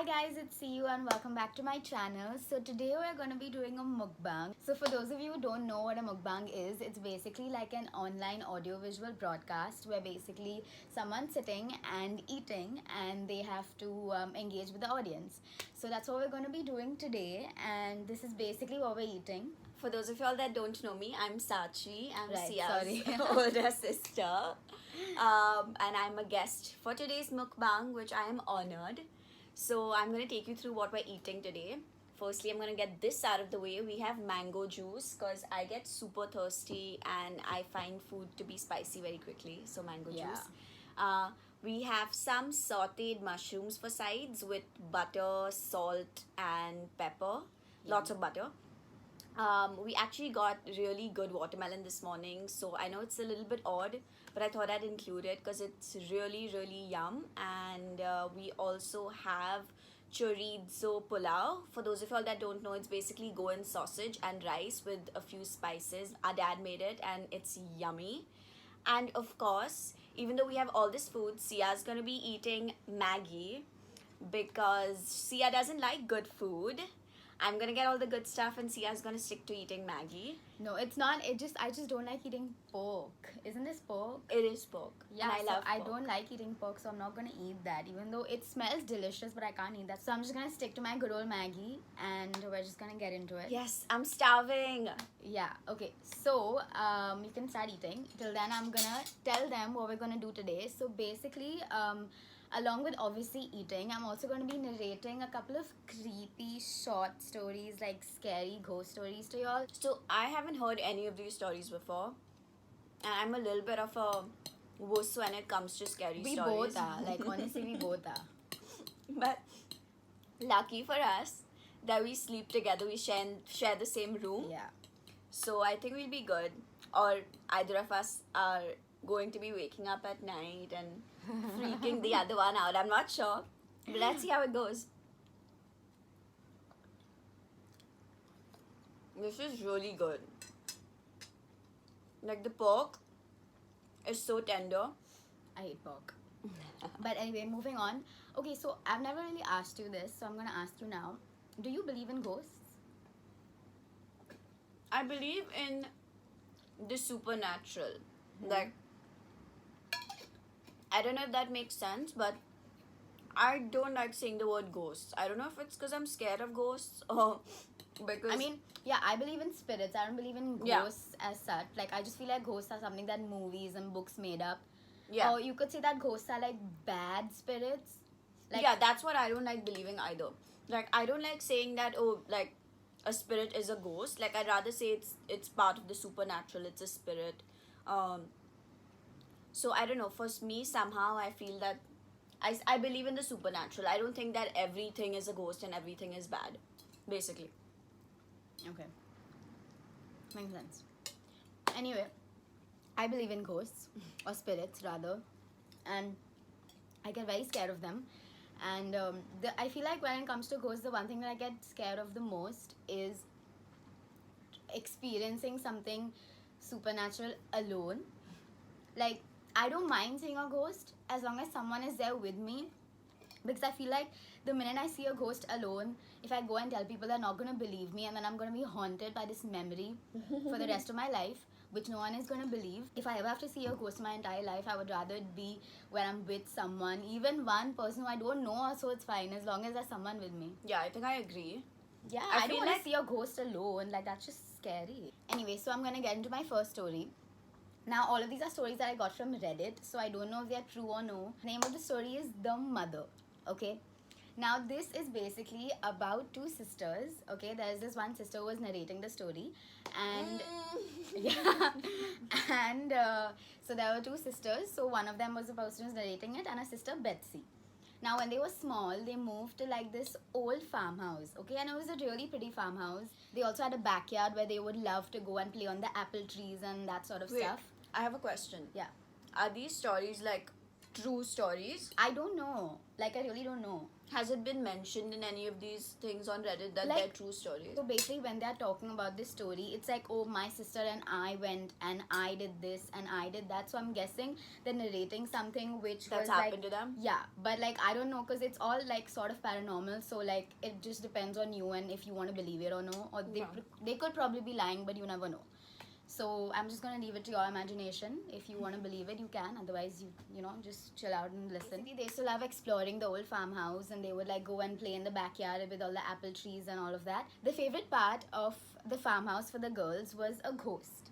Hi guys, it's Siyu and welcome back to my channel. So today we're going to be doing a mukbang. So for those of you who don't know what a mukbang is, it's basically like an online audiovisual broadcast where basically someone's sitting and eating and they have to engage with the audience. So that's what we're going to be doing today, and this is basically what we're eating. For those of y'all that don't know me, I'm Sachi. I'm Right, Sia's sorry. older sister. And I'm a guest for today's mukbang, which I am honored. So I'm going to take you through what we're eating today. Firstly, I'm going to get this out of the way. We have mango juice because I get super thirsty and I find food to be spicy very quickly. So mango juice. We have some sauteed mushrooms for sides with butter, salt and pepper. Lots of butter. We actually got really good watermelon this morning, so I know it's a little bit odd, but I thought I'd include it because it's really, really yum. And we also have chorizo pulao. For those of y'all that don't know, it's basically Goan sausage and rice with a few spices. Our dad made it and it's yummy. And of course, even though we have all this food, Sia's gonna be eating Maggi because Sia doesn't like good food. I'm gonna get all the good stuff and Sia's gonna stick to eating Maggi. No, it's not. I just don't like eating pork. Isn't this pork? It is pork. Yeah, and I love I pork. don't like eating pork, so I'm not gonna eat that. Even though it smells delicious, but I can't eat that. So I'm just gonna stick to my good old Maggi, and we're just gonna get into it. Yes, I'm starving. Yeah. Okay. So you can start eating. Till then, I'm gonna tell them what we're gonna do today. So basically, along with obviously eating, I'm also going to be narrating a couple of creepy short stories, like scary ghost stories to y'all. So I haven't heard any of these stories before, and I'm a little bit of a wuss when it comes to scary We stories. both are. Like, honestly, we both are. But lucky for us that we sleep together, we share the same room. Yeah. So I think we'll be good. Or either of us are going to be waking up at night and freaking the other one out. I'm not sure. But let's see how it goes. This is really good. Like the pork is so tender. I hate pork. But anyway, moving on. Okay, so I've never really asked you this, so I'm going to ask you now. Do you believe in ghosts? I believe in the supernatural. Like, I don't know if that makes sense, but I don't like saying the word ghosts. I don't know if it's because I'm scared of ghosts or because... I mean, yeah, I believe in spirits. I don't believe in ghosts as such. Like, I just feel like ghosts are something that movies and books made up. Yeah. Or you could say that ghosts are like bad spirits. Like, yeah, that's what I don't like believing either. Like, I don't like saying that, oh, like, a spirit is a ghost. Like, I'd rather say it's part of the supernatural. It's a spirit. So I don't know, for me somehow I feel that I believe in the supernatural. I don't think that everything is a ghost and everything is bad, basically. Okay. Makes sense. Anyway, I believe in ghosts, or spirits rather, and I get very scared of them. And I feel like when it comes to ghosts, the one thing that I get scared of the most is experiencing something supernatural alone. Like, I don't mind seeing a ghost as long as someone is there with me, because I feel like the minute I see a ghost alone, if I go and tell people, they're not going to believe me, and then I'm going to be haunted by this memory for the rest of my life, which no one is going to believe. If I ever have to see a ghost my entire life, I would rather it be when I'm with someone, even one person who I don't know, so it's fine as long as there's someone with me. Yeah, I think I agree. Yeah, I don't want to see a ghost alone. Like, that's just scary. Anyway, so I'm going to get into my first story. Now, all of these are stories that I got from Reddit, so I don't know if they're true or no. The name of the story is The Mother, okay? Now, this is basically about two sisters, okay? There's this one sister who was narrating the story, and yeah, and so there were two sisters. So one of them was the person who's narrating it, and her sister Betsy. Now, when they were small, they moved to like this old farmhouse, okay? And it was a really pretty farmhouse. They also had a backyard where they would love to go and play on the apple trees and that sort of stuff. I have a question. Yeah. Are these stories like true stories? I don't know. Like, I really don't know. Has it been mentioned in any of these things on Reddit that Like- they're true stories? So basically, when they're talking about this story, it's like, oh, my sister and I went and I did this and I did that. So I'm guessing they're narrating something which That's was happened like, to them? yeah, but like I don't know, because it's all like sort of paranormal. So like it just depends on you and if you want to believe it or no. Or Yeah. they could probably be lying, but you never know. So I'm just gonna leave it to your imagination. If you want to believe it, you can. Otherwise, you know, just chill out and listen. Basically, they still love exploring the old farmhouse, and they would like go and play in the backyard with all the apple trees and all of that. The favorite part of the farmhouse for the girls was a ghost,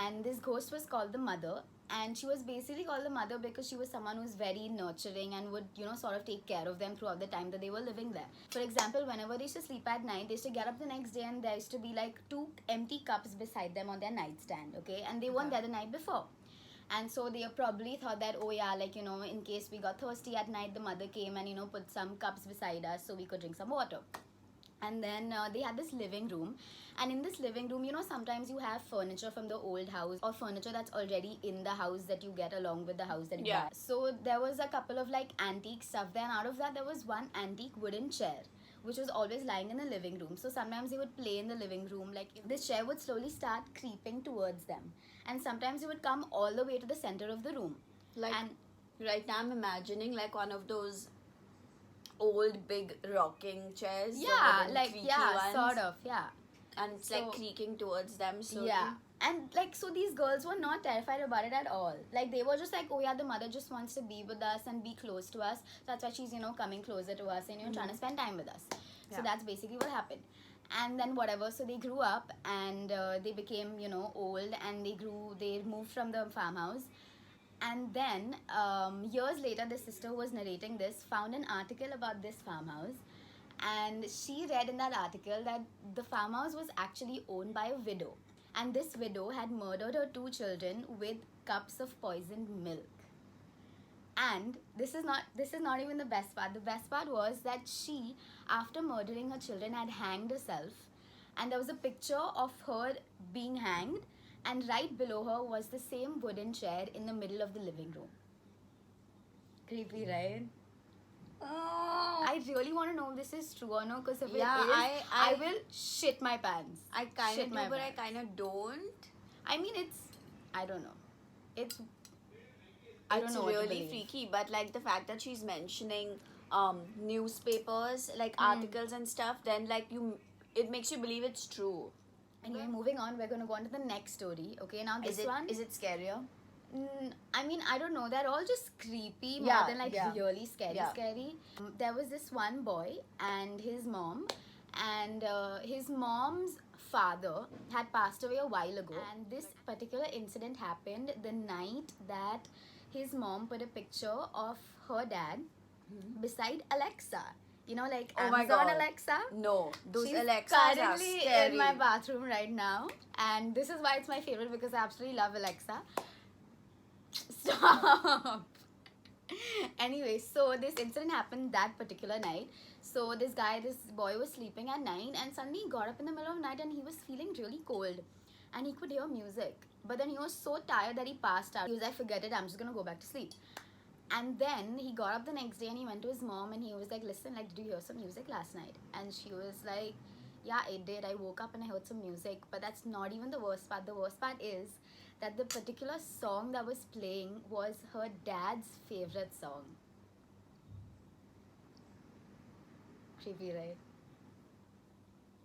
and this ghost was called the mother. And she was basically called the mother because she was someone who was very nurturing and would, you know, sort of take care of them throughout the time that they were living there. For example, whenever they used to sleep at night, they used to get up the next day and there used to be like 2 empty cups beside them on their nightstand, okay? And they weren't there the night before. And so they probably thought that, oh yeah, like, you know, in case we got thirsty at night, the mother came and, you know, put some cups beside us so we could drink some water. And then they had this living room, and in this living room, you know, sometimes you have furniture from the old house or furniture that's already in the house that you get along with the house that you Yeah. buy. So there was a couple of like antique stuff there, and out of that there was one antique wooden chair which was always lying in the living room. So sometimes they would play in the living room, like this chair would slowly start creeping towards them, and sometimes it would come all the way to the center of the room. Like, And right now I'm imagining like one of those old big rocking chairs. the yeah, wooden like creaky yeah, ones, sort of, yeah. and it's like So- creaking towards them slowly. Yeah. And like, so these girls were not terrified about it at all. Like, they were just like, oh yeah, the mother just wants to be with us and be close to us. That's why she's, you know, coming closer to us and, you know, trying to spend time with us. Yeah. So that's basically what happened. And then whatever, so they grew up and they became, you know, old, and they moved from the farmhouse. And then years later, the sister who was narrating this found an article about this farmhouse. And she read in that article that the farmhouse was actually owned by a widow. And this widow had murdered her 2 children with cups of poisoned milk. And this is not even the best part. The best part was that she, after murdering her children, had hanged herself. And there was a picture of her being hanged, and right below her was the same wooden chair in the middle of the living room. Creepy, right? Oh, I really want to know if this is true or no, because if Yeah, it is, I- I will shit my pants. I kind Shit of my do, but I pants. kind of don't. I mean, I don't know. I don't It's know what to really believe. freaky, but like the fact that she's mentioning newspapers, like Hmm. articles and stuff, then like it makes you believe it's true. Anyway, moving on, we're going to go on to the next story. Okay, now this one. Is it scarier? I mean, I don't know. They're all just creepy more Yeah, than like yeah. really scary, Yeah. scary. There was this one boy and his mom, and his mom's father had passed away a while ago. And this particular incident happened the night that his mom put a picture of her dad beside Alexa. You know, like Oh my Amazon God. Alexa. No, those She's Alexas are currently scary. in my bathroom right now, and this is why it's my favorite, because I absolutely love Alexa. Stop. Anyway, so this incident happened that particular night. So this boy was sleeping at 9, and suddenly he got up in the middle of the night and he was feeling really cold, and he could hear music. But then he was so tired that he passed out. He was like, forget it, I'm just gonna go back to sleep. And then he got up the next day and he went to his mom and he was like, listen, like, did you hear some music last night? And she was like, yeah, I did. I woke up and I heard some music. But that's not even the worst part. The worst part is that the particular song that was playing was her dad's favorite song. Creepy, right?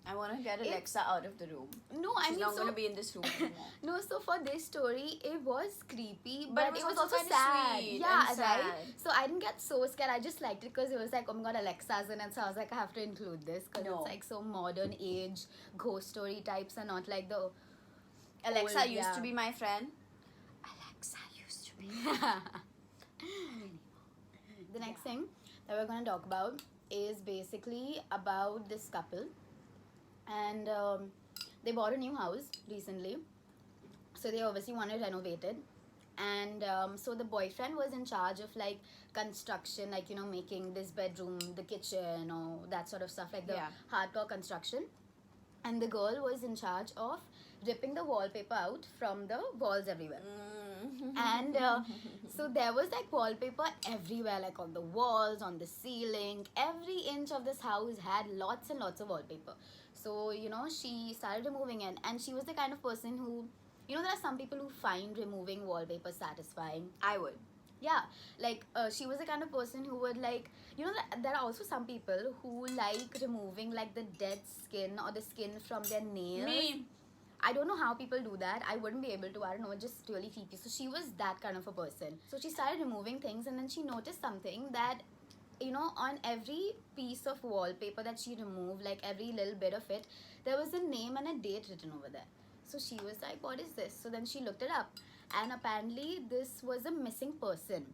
I want to get Alexa out of the room. No, I She's mean, not so going to be in this room anymore. no, so for this story, it was creepy, But but it it was was also also kinda sad. sweet Yeah, and right. sad. So I didn't get so scared. I just liked it because it was like, oh my god, Alexa's in it. So I was like, I have to include this because No. it's like so modern age ghost story types and not like the Alexa old, used yeah. to be my friend. Alexa used to be. The next thing that we're going to talk about is basically about this couple, and they bought a new house recently, so they obviously want to renovate it. And so the boyfriend was in charge of like construction, like, you know, making this bedroom, the kitchen, or that sort of stuff, like the Yeah. hardcore construction. And the girl was in charge of ripping the wallpaper out from the walls everywhere. And so there was like wallpaper everywhere, like on the walls, on the ceiling. Every inch of this house had lots and lots of wallpaper. So she started removing it, and she was the kind of person who, there are some people who find removing wallpaper satisfying. I would. Yeah, like she was the kind of person who would like, there are also some people who like removing like the dead skin or the skin from their nails. Me. I don't know how people do that. I wouldn't be able to. I don't know, it's just really creepy. So she was that kind of a person. So she started removing things, and then she noticed something that, on every piece of wallpaper that she removed, like every little bit of it, there was a name and a date written over there. So she was like, what is this? So then she looked it up, and apparently this was a missing person.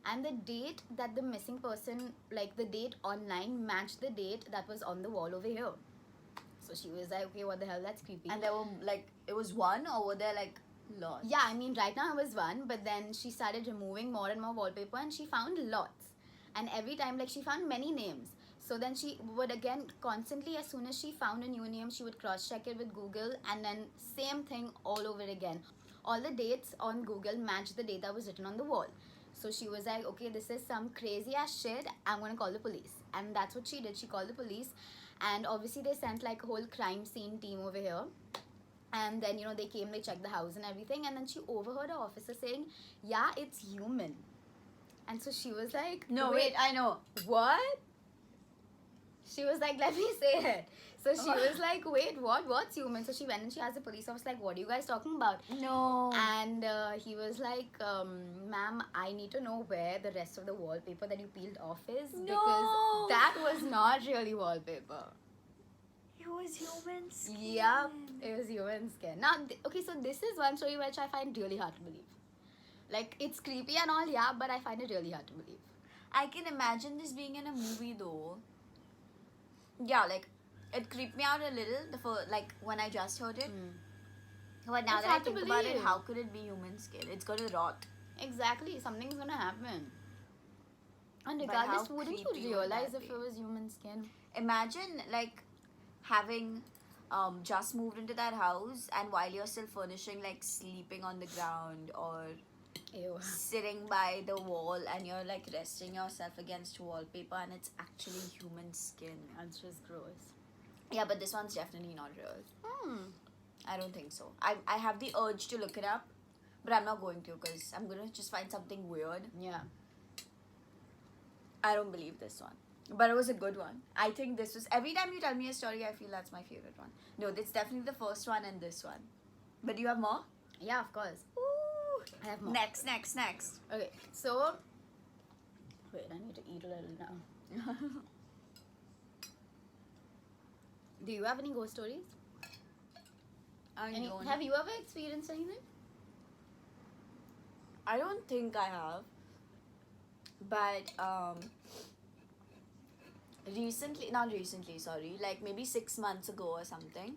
And the date that the missing person, like the date online, matched the date that was on the wall over here. So she was like, okay, what the hell, that's creepy. And there were like, it was one, or were there like lots? Yeah, I mean, right now it was one, but then she started removing more and more wallpaper, and she found lots. And every time, like, she found many names. So then she would again constantly, as soon as she found a new name, she would cross-check it with Google, and then same thing all over again. All the dates on Google matched the date that was written on the wall. So she was like, okay, this is some crazy ass shit, I'm gonna call the police. And that's what she did. She called the police, and obviously they sent like a whole crime scene team over here. And then they came, they checked the house and everything, and then she overheard an officer saying, yeah, it's human. And so she was like, No, wait, I know. What? She was like, let me say it. So she was like, wait, what? What's human? So she went and she asked the police officer, like, what are you guys talking about? No. And he was like, ma'am, I need to know where the rest of the wallpaper that you peeled off is. No. Because that was not really wallpaper. It was human skin. Yep, it was human skin. Now, okay, so this is one story which I find really hard to believe. Like, it's creepy and all, yeah, but I find it really hard to believe. I can imagine this being in a movie though. Yeah, like, it creeped me out a little, like, when I just heard it. But now It's that I hard to think about it, believe. how could it be human skin? It's gonna rot. Exactly, something's gonna happen. And But regardless, how wouldn't you creepy would realize that if be? it was human skin? Imagine, like, having just moved into that house, and while you're still furnishing, like, sleeping on the ground or Ew. sitting by the wall, and you're, like, resting yourself against wallpaper, and it's actually human skin. That's just gross. Yeah, but this one's definitely not real. Hmm. I don't think so. I have the urge to look it up, but I'm not going to, because I'm gonna just find something weird. Yeah. I don't believe this one. But it was a good one. I think this was... Every time you tell me a story, I feel that's my favorite one. No, it's definitely the first one and this one. But do you have more? Yeah, of course. Ooh. I have more. Next. Okay, so... Wait, I need to eat a little now. Do you have any ghost stories? Have you ever experienced anything? I don't think I have. But, not recently, sorry, like maybe 6 months ago or something,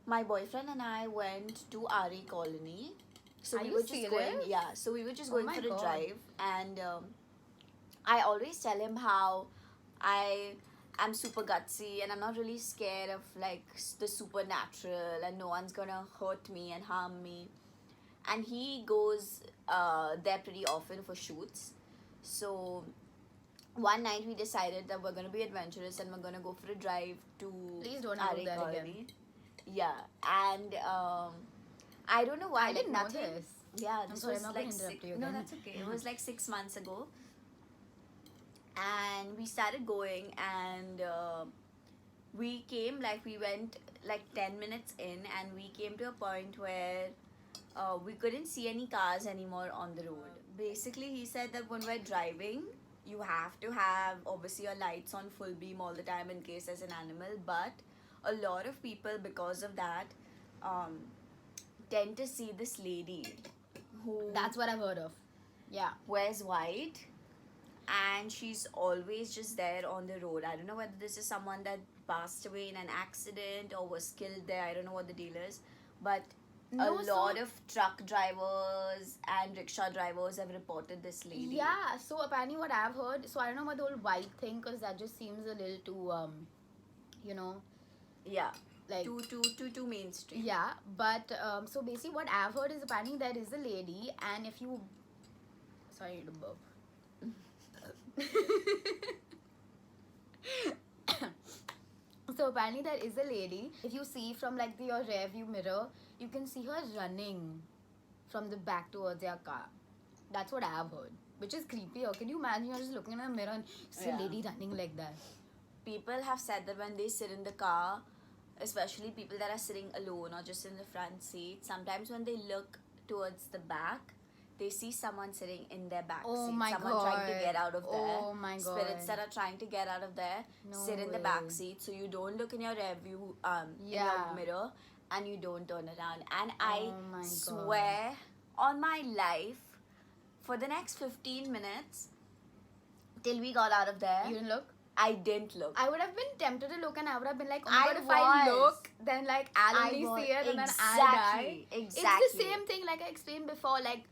my boyfriend and I went to RE Colony. So Are we you were just going, serious? yeah, so we were just Oh going my for a God. drive, and I always tell him how I'm super gutsy and I'm not really scared of like the supernatural, and no one's gonna hurt me and harm me. And he goes there pretty often for shoots. So one night we decided that we're gonna be adventurous and we're gonna go for a drive to Please don't have RA that Colony. again. Yeah, and I don't know why. I like didn't know nothing. this. Yeah, I'm this sorry, was I'm not gonna like interrupt you no, again. that's okay. It was like 6 months ago, and we started going, and we came we went like 10 minutes in, and we came to a point where we couldn't see any cars anymore on the road. Basically, he said that when we're driving, you have to have obviously your lights on full beam all the time in case there's an animal, but a lot of people, because of that, tend to see this lady who That's what I've heard of. Yeah. wears white, and she's always just there on the road. I don't know whether this is someone that passed away in an accident or was killed there. I don't know what the deal is, but No, a so- lot of truck drivers and rickshaw drivers have reported this lady. Yeah, so apparently what I've heard, so I don't know about the whole white thing, because that just seems a little too, you know, Yeah. like too mainstream. yeah. But so basically, what I've heard is apparently there is a lady, and if you sorry to burp. So apparently there is a lady. If you see from like your rear view mirror, you can see her running from the back towards your car. That's what I've heard, which is creepy. Or can you imagine you're just looking in the mirror and see a lady running like that? People have said that when they sit in the car, especially people that are sitting alone or just in the front seat, sometimes when they look towards the back, they see someone sitting in their back Oh seat. my Someone God. trying to get out of there. Oh my Spirits God. that are trying to get out of there No sit in the way. back seat, so you don't look in your rear view in Yeah. your mirror, and you don't turn around. And I Oh my God. swear on my life, for the next 15 minutes till we got out of there, You didn't look? I didn't look. I would have been tempted to look, and I would have been like, oh my I God, if I was. look, then like I'll I only was. see it and then I'll die. Exactly. It's the same thing like I explained before, like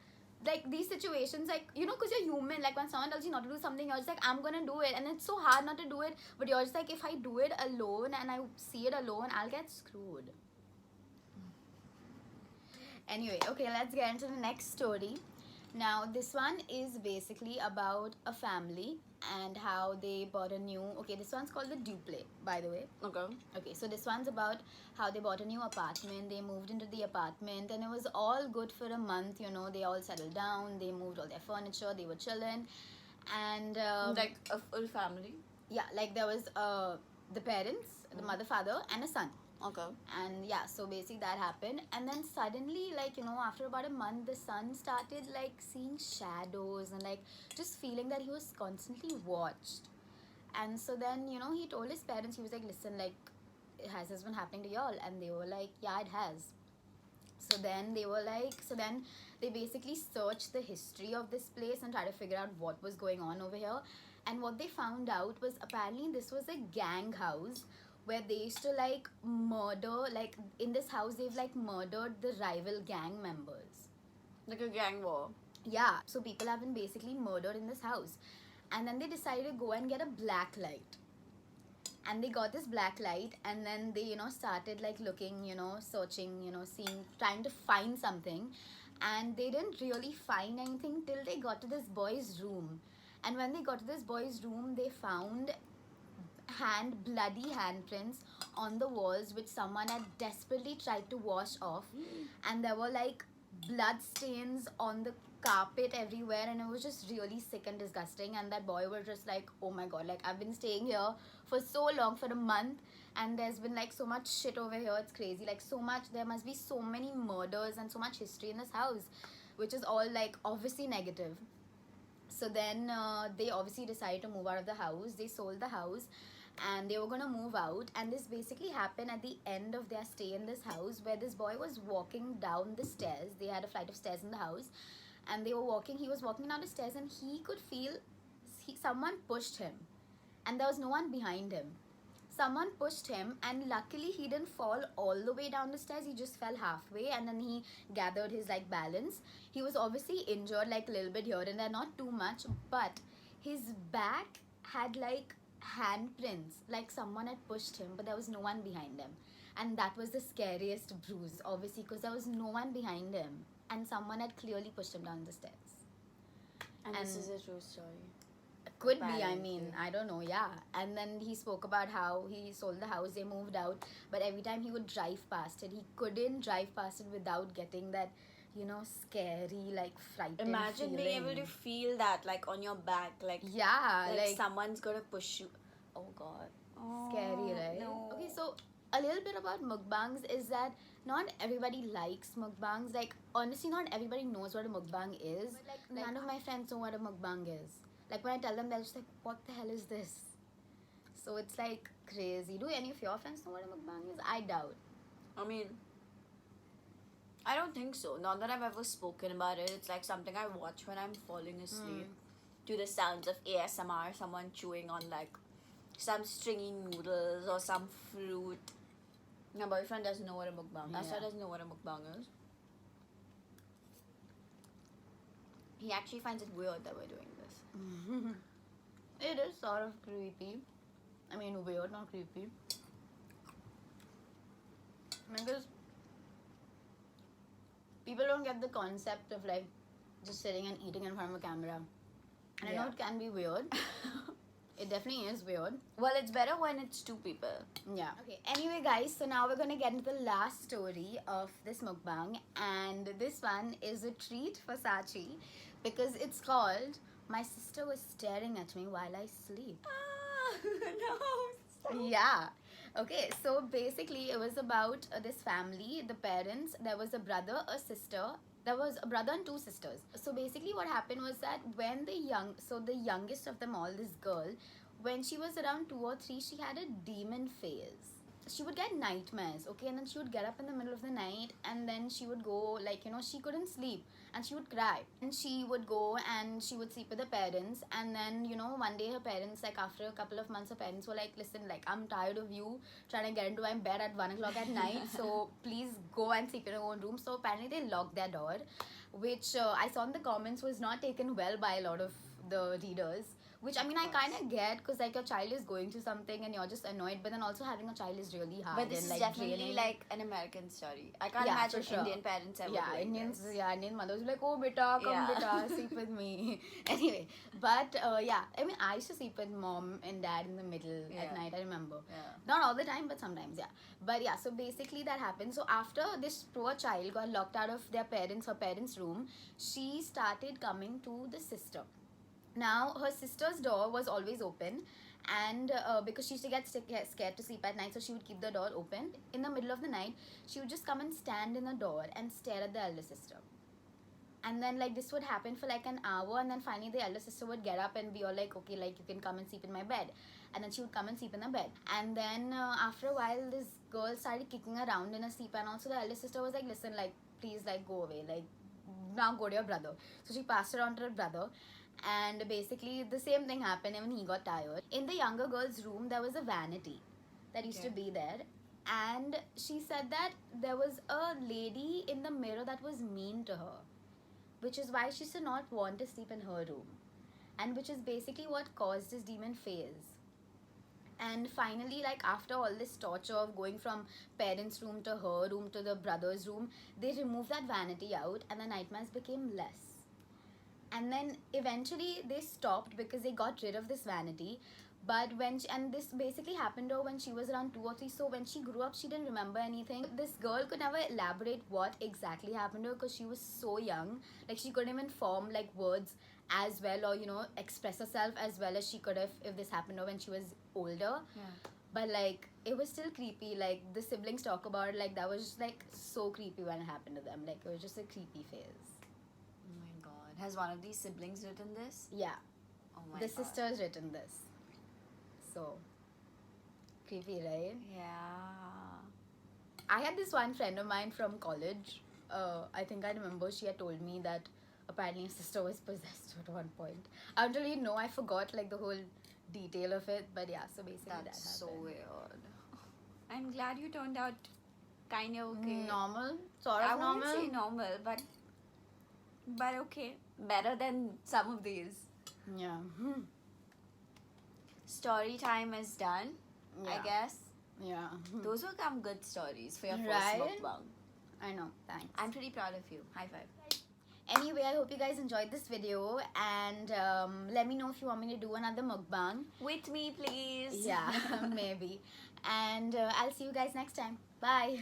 these situations, like, you know, because you're human, like when someone tells you not to do something, you're just like, I'm gonna do it, and it's so hard not to do it, but you're just like, if I do it alone and I see it alone, I'll get screwed. Anyway, okay, let's get into the next story. Now, this one is basically about a family and how they bought a new. Okay, this one's called the duplet, by the way. Okay. Okay, so this one's about how they bought a new apartment. They moved into the apartment, and it was all good for a month. You know, they all settled down. They moved all their furniture. They were chilling, and Like a full family. yeah, like there was the parents, the mother, father, and a son. Okay. And yeah, so basically that happened, and then suddenly, like, you know, after about a month, the son started like seeing shadows and like just feeling that he was constantly watched. And so then, you know, he told his parents, he was like, listen, like, has this been happening to y'all? And they were like, yeah, it has. So then they were like, so then they basically searched the history of this place and tried to figure out what was going on over here. And what they found out was apparently this was a gang house where they used to like murder, like in this house they've like murdered the rival gang members. Like a gang war. Yeah, so people have been basically murdered in this house. And then they decided to go and get a black light. And they got this black light, and then they, you know, started like looking, you know, searching, you know, seeing, trying to find something. And they didn't really find anything till they got to this boy's room. And when they got to this boy's room, they found bloody handprints on the walls, which someone had desperately tried to wash off. And there were like blood stains on the carpet everywhere, and it was just really sick and disgusting. And that boy was just like, oh my God, like, I've been staying here for so long, for a month, and there's been like so much shit over here, it's crazy, like so much, there must be so many murders and so much history in this house, which is all like obviously negative. So then they obviously decided to move out of the house. They sold the house and they were going to move out, and this basically happened at the end of their stay in this house, where this boy was walking down the stairs. They had a flight of stairs in the house, and he was walking down the stairs, and he could feel someone pushed him, and there was no one behind him. Someone pushed him, and luckily he didn't fall all the way down the stairs. He just fell halfway, and then he gathered his like balance. He was obviously injured like a little bit here and there, not too much, but his back had like handprints, like someone had pushed him, but there was no one behind him. And that was the scariest bruise, obviously, because there was no one behind him, and someone had clearly pushed him down the stairs. And this is a true story. Could be, I Apparently. mean, I don't know, yeah. And then he spoke about how he sold the house, they moved out, but every time he would drive past it, he couldn't drive past it without getting that, you know, scary, like, frightened Imagine feeling. being able to feel that, like, on your back, like, Yeah, like someone's gonna push you. Oh God. scary, right? No. Okay, so a little bit about mukbangs is that not everybody likes mukbangs. Like, honestly, not everybody knows what a mukbang is. But, like, none of my friends know what a mukbang is. Like, when I tell them, they're just like, what the hell is this? So it's like crazy. Do any of your friends know what a mukbang is? I doubt. I mean, I don't think so. Not that I've ever spoken about it. It's like something I watch when I'm falling asleep to the sounds of ASMR, someone chewing on like some stringy noodles or some fruit. My boyfriend doesn't know what a mukbang. That's why Yeah. doesn't know what a mukbang is. He actually finds it weird that we're doing this. It is sort of creepy. I mean, weird, not creepy. Because people don't get the concept of like just sitting and eating in front of a camera. And I know it can be weird. It definitely is weird. Well, it's better when it's two people. Yeah. Okay. Anyway, guys, so now we're gonna get into the last story of this mukbang, and this one is a treat for Sachi because it's called "My Sister Was Staring at Me While I Sleep." No. Yeah. Okay, so basically it was about this family, the parents, there was a brother, a sister, there was a brother and two sisters. So basically what happened was that when the youngest of them all, this girl, when she was around 2 or 3, she had a demon phase. She would get nightmares, okay, and then she would get up in the middle of the night, and then she would go, like, she couldn't sleep, and she would cry, and she would go and she would sleep with her parents, and then one day her parents, like after a couple of months, her parents were like, listen, like, I'm tired of you trying to get into my bed at 1 o'clock at night, so please go and sleep in your own room. So apparently they locked their door, which I saw in the comments was not taken well by a lot of the readers. Which, I mean, I kind of get, because like your child is going through something and you're just annoyed, but then also having a child is really hard. But this and, is like, definitely draining. like an American story. I can't Yeah, imagine for sure. Indian parents ever doing Indians, this. Indian mothers will be like, oh, beta, come, Yeah. beta, sleep with me. Anyway, but yeah, I mean, I used to sleep with mom and dad in the middle at night, I remember. Yeah. Not all the time, but sometimes, yeah. But yeah, so basically that happened. So after this poor child got locked out of her parents' room, she started coming to the sister. Now, her sister's door was always open, and because she used to get scared to sleep at night, so she would keep the door open. In the middle of the night, she would just come and stand in the door and stare at the elder sister. And then, like, this would happen for like an hour, and then finally the elder sister would get up and be all like, okay, like, you can come and sleep in my bed. And then she would come and sleep in the bed. And then after a while, this girl started kicking around in her sleep, and also the elder sister was like, listen, like, please, like, go away, like, now go to your brother. So she passed her on to her brother. And basically the same thing happened when he got tired. In the younger girl's room, there was a vanity that used to be there, and she said that there was a lady in the mirror that was mean to her, which is why she did not want to sleep in her room, and which is basically what caused this demon phase. And finally, like, after all this torture of going from parents' room to her room to the brother's room, they removed that vanity out, and the nightmares became less. And then eventually they stopped because they got rid of this vanity. But and this basically happened to her when she was around 2 or 3. So when she grew up, she didn't remember anything. This girl could never elaborate what exactly happened to her because she was so young. Like, she couldn't even form like words as well, or express herself as well as she could have if this happened to her when she was older. Yeah. But like, it was still creepy. Like, the siblings talk about it, like that was just like so creepy when it happened to them. Like, it was just a creepy phase. Oh my god. Has one of these siblings written this? Yeah. Oh my The god. sister's written this. So creepy, right? Yeah. I had this one friend of mine from college. I think I remember she had told me that apparently her sister was possessed at one point. I don't really know. I forgot like the whole detail of it. But yeah, so basically That's that so happened. weird. I'm glad you turned out kind of okay. Normal, sort I of wouldn't normal. say normal, but okay. Better than some of these. Yeah. Story time is done, I Yeah. guess. Yeah. Those were some good stories for your first Right? mukbang. I know. Thanks. I'm pretty proud of you. High five. Anyway, I hope you guys enjoyed this video, and let me know if you want me to do another mukbang. With me, please. Yeah, maybe. And I'll see you guys next time. Bye.